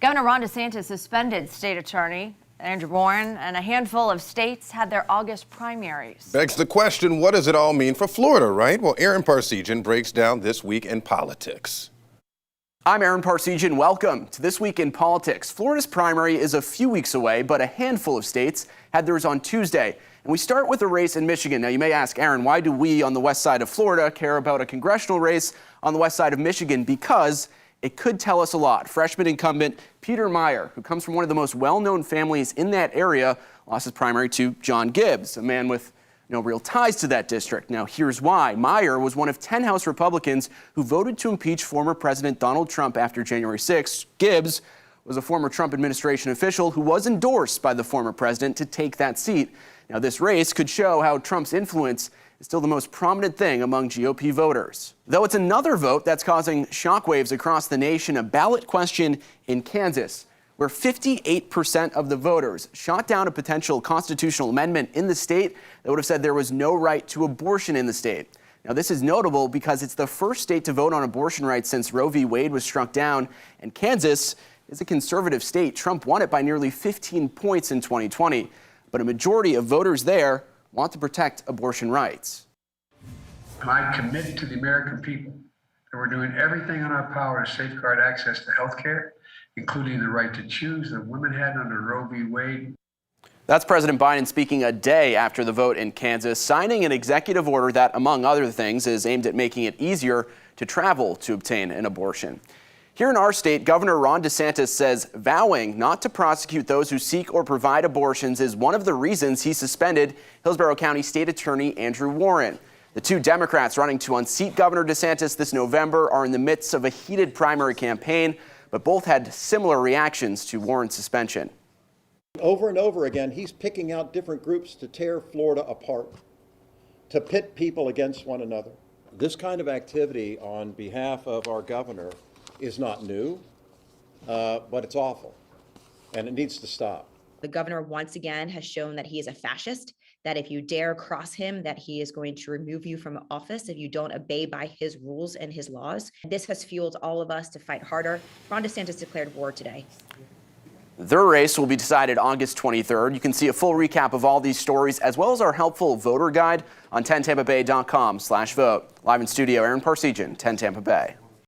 Governor Ron DeSantis suspended state attorney Andrew Warren, and a handful of states had their August primaries. Begs the question, what does it all mean for Florida, right? Well, Aaron Parsegian breaks down This Week in Politics. I'm Aaron Parsegian. Welcome to This Week in Politics. Florida's primary is a few weeks away, but a handful of states had theirs on Tuesday. And we start with a race in Michigan. Now, you may ask, Aaron, why do we on the west side of Florida care about a congressional race on the west side of Michigan? Because it could tell us a lot. Freshman incumbent Peter Meijer, who comes from one of the most well-known families in that area, lost his primary to John Gibbs, a man with no real ties to that district. Now, here's why. Meijer was one of 10 House Republicans who voted to impeach former President Donald Trump after January 6th. Gibbs was a former Trump administration official who was endorsed by the former president to take that seat. Now, this race could show how Trump's influence is still the most prominent thing among GOP voters. Though it's another vote that's causing shockwaves across the nation, a ballot question in Kansas, where 58% of the voters shot down a potential constitutional amendment in the state that would have said there was no right to abortion in the state. Now, this is notable because it's the first state to vote on abortion rights since Roe v. Wade was struck down, and Kansas is a conservative state. Trump won it by nearly 15 points in 2020, but a majority of voters there want to protect abortion rights. I commit to the American people that we're doing everything in our power to safeguard access to health care, including the right to choose that women had under Roe v. Wade. That's President Biden speaking a day after the vote in Kansas, signing an executive order that, among other things, is aimed at making it easier to travel to obtain an abortion. Here in our state, Governor Ron DeSantis says vowing not to prosecute those who seek or provide abortions is one of the reasons he suspended Hillsborough County State Attorney Andrew Warren. The two Democrats running to unseat Governor DeSantis this November are in the midst of a heated primary campaign, but both had similar reactions to Warren's suspension. Over and over again, he's picking out different groups to tear Florida apart, to pit people against one another. This kind of activity on behalf of our governor is not new, but it's awful, and it needs to stop. The governor once again has shown that he is a fascist, that if you dare cross him, that he is going to remove you from office if you don't obey by his rules and his laws. This has fueled all of us to fight harder. Ron DeSantis declared war today. Their race will be decided August 23rd. You can see a full recap of all these stories, as well as our helpful voter guide on 10tampabay.com/vote. Live in studio, Aaron Parsegian, 10 Tampa Bay.